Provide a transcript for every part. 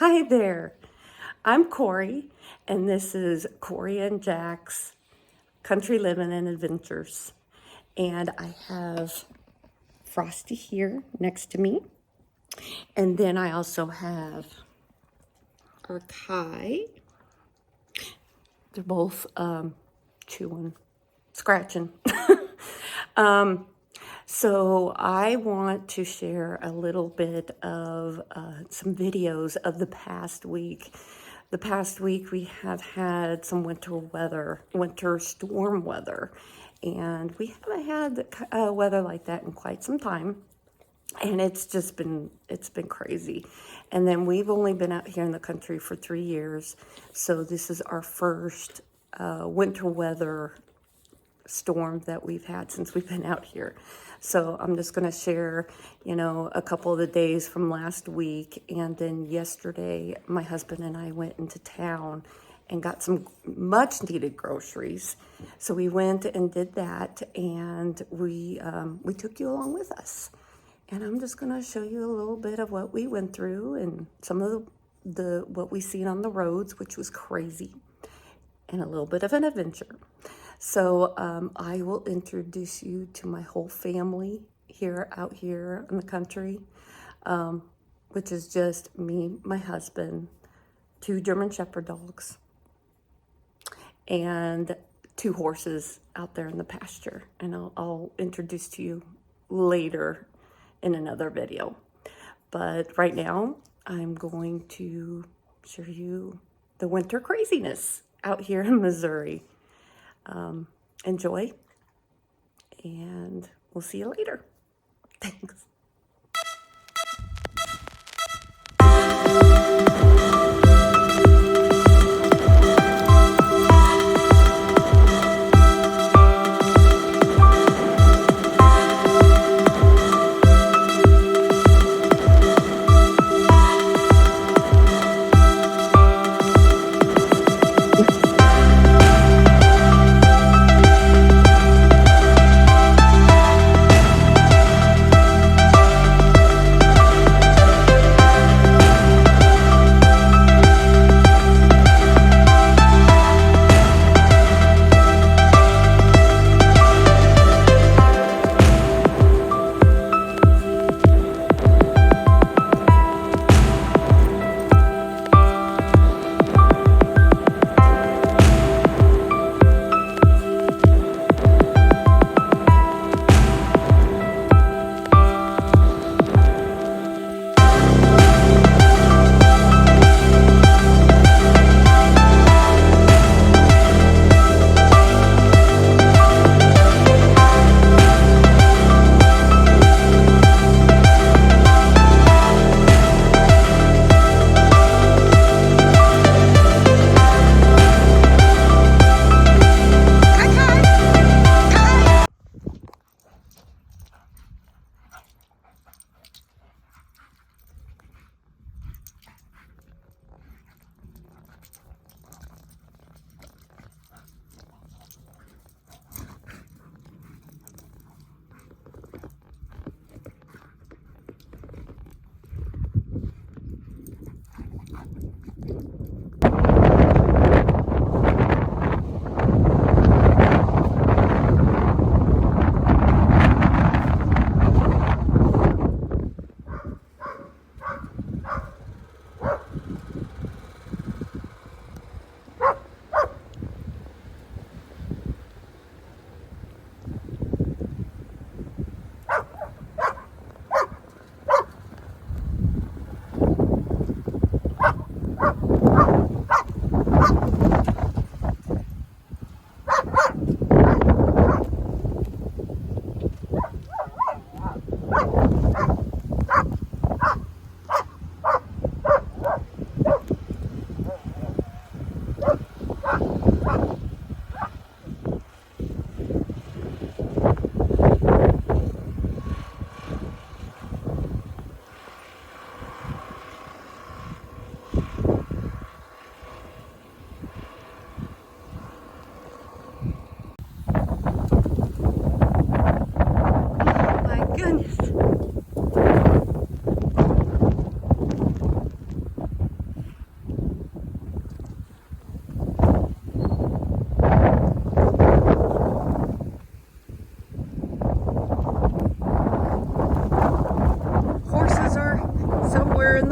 Hi there, I'm Corey, and this is Corey and Jack's Country Living and Adventures. And I have Frosty here next to me. And then I also have our Kai. They're both chewing, scratching. So I want to share a little bit of some videos of the past week. The past week we have had some winter storm weather, and we haven't had weather like that in quite some time. And it's been crazy. And then we've only been out here in the country for 3 years, so this is our first winter weather storm that we've had since we've been out here. So I'm just going to share, a couple of the days from last week. And then yesterday, my husband and I went into town and got some much needed groceries. So we went and did that, and we took you along with us. And I'm just going to show you a little bit of what we went through and some of the what we seen on the roads, which was crazy, and a little bit of an adventure. So I will introduce you to my whole family out here in the country, which is just me, my husband, 2 German Shepherd dogs, and 2 horses out there in the pasture. And I'll introduce to you later in another video. But right now, I'm going to show you the winter craziness out here in Missouri. Enjoy, and we'll see you later. Thanks.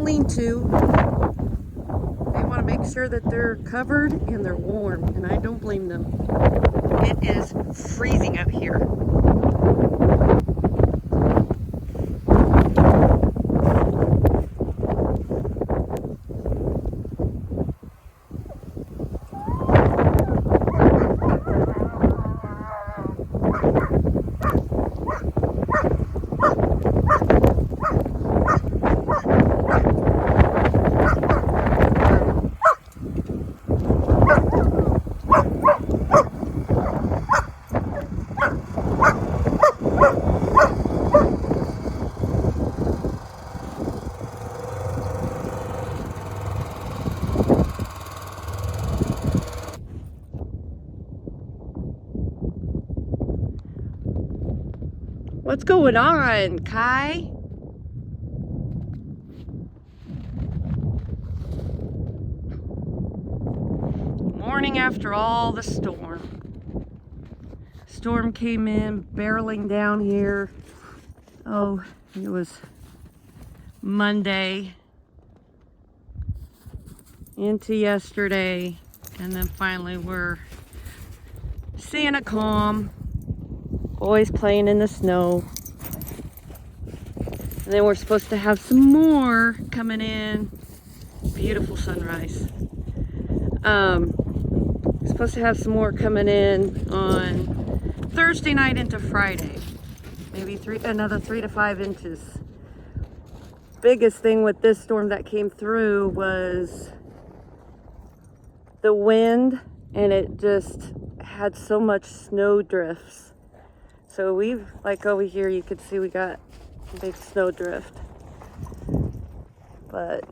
lean-to. They want to make sure that they're covered and they're warm, and I don't blame them. It is freezing out here. What's going on, Kai? Morning after all the storm. Storm came in, barreling down here. Oh, it was Monday into yesterday, and then finally we're seeing it calm. Boys playing in the snow. And then we're supposed to have some more coming in. Beautiful sunrise. Supposed to have some more coming in on Thursday night into Friday. Maybe another 3 to 5 inches. Biggest thing with this storm that came through was the wind, and it just had so much snow drifts. So we've, like over here, you could see we got a big snow drift. But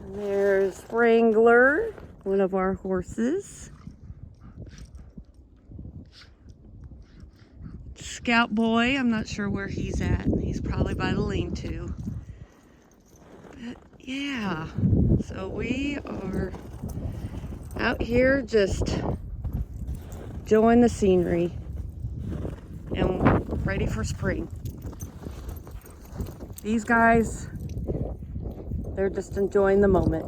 and there's Wrangler, one of our horses. Scout Boy, I'm not sure where he's at. He's probably by the lean-to. But yeah, so we are out here just enjoying the scenery and ready for spring. These guys, they're just enjoying the moment.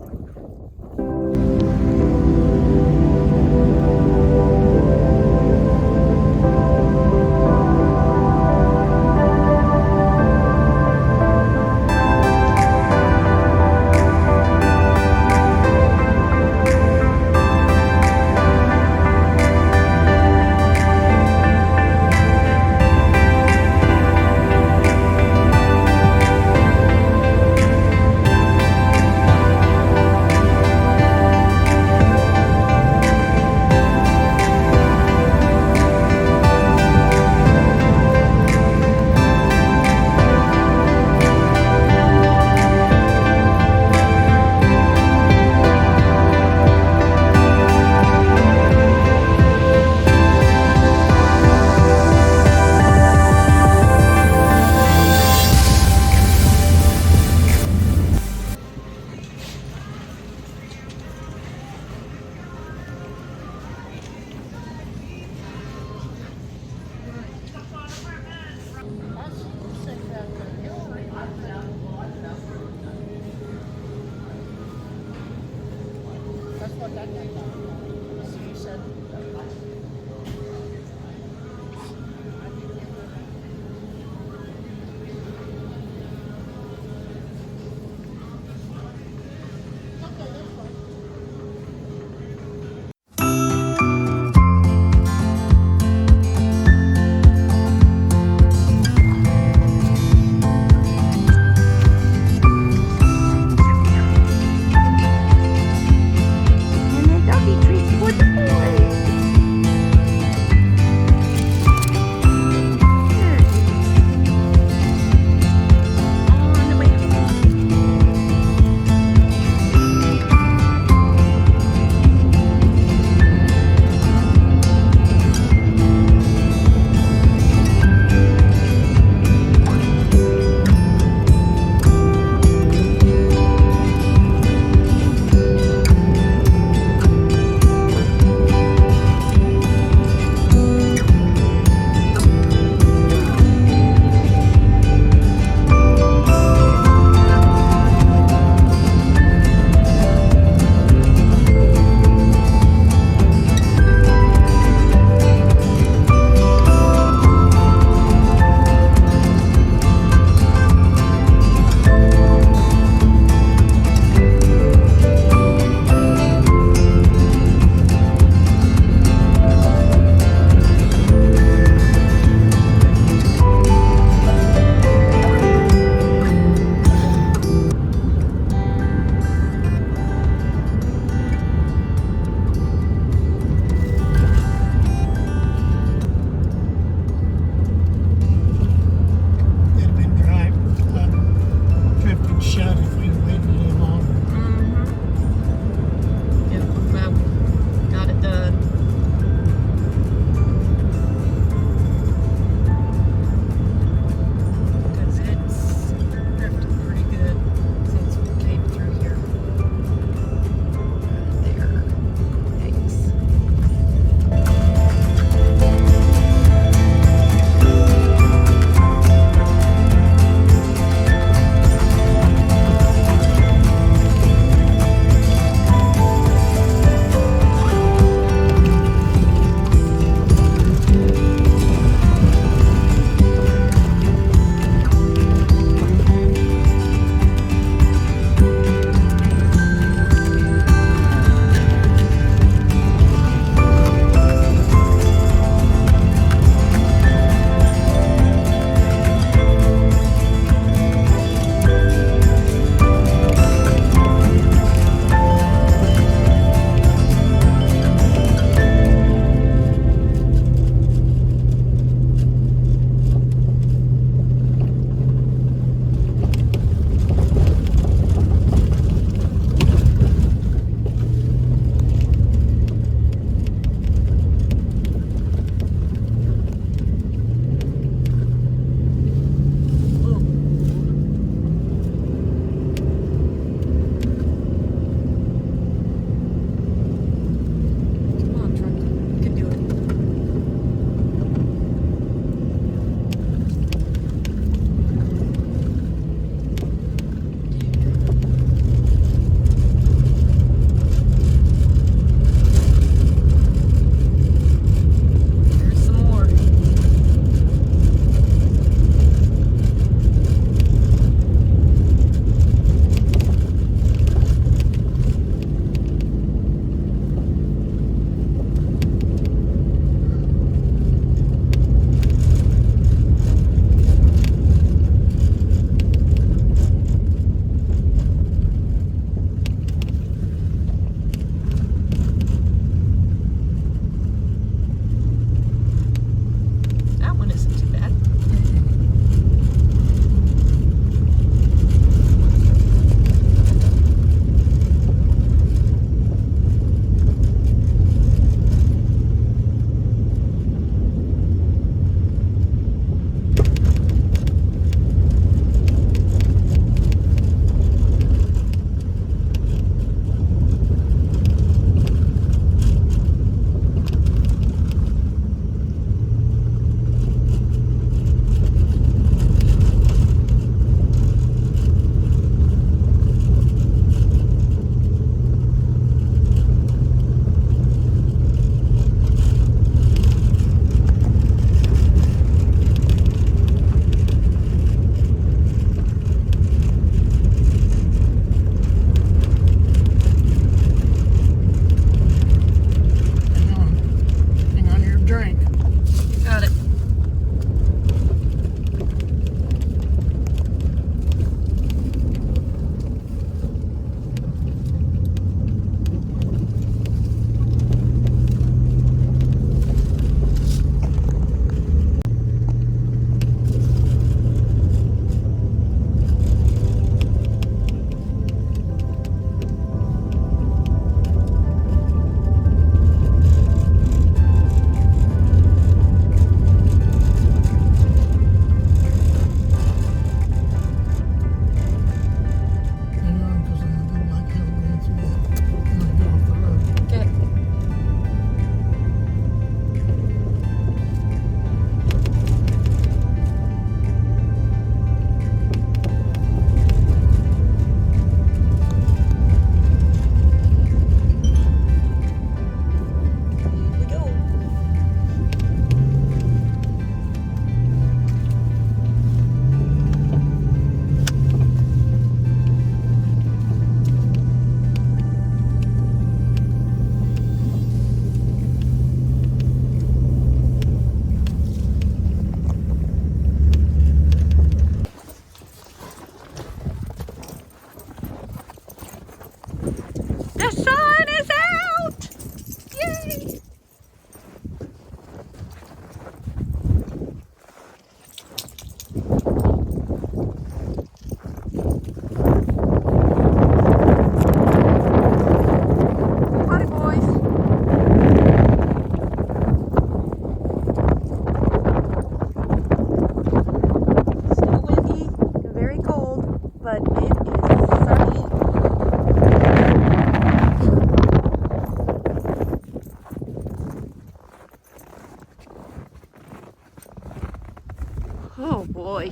Oh boy,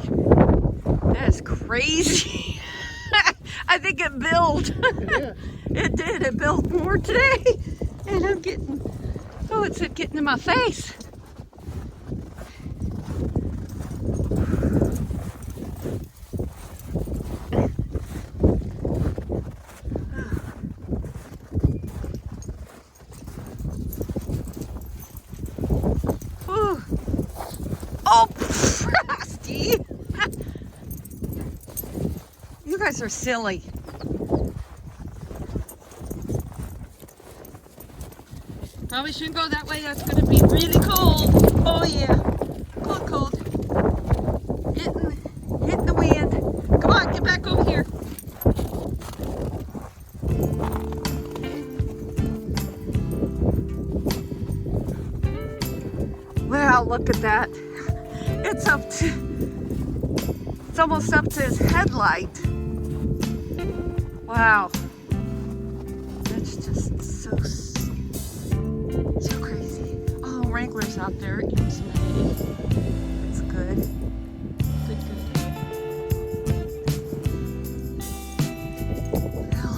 that's crazy. I think it built. Yeah. It did. It built more today. And I'm getting, oh, it's getting in my face. Ooh. Oh, Frosty. You guys are silly. Probably shouldn't go that way. That's going to be really cold. Oh yeah, cold, cold. Hitting the wind. Come on, get back over here. Wow, look at that. It's almost up to his headlight. Wow. That's just so crazy. Oh, Wrangler's out there eating some hay. That's good. Good, good. Well,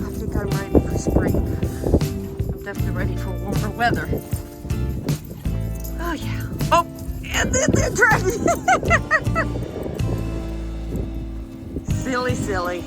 I think I'm ready for spring. I'm definitely ready for warmer weather. Oh yeah. Oh, and then they're driving. Silly, silly.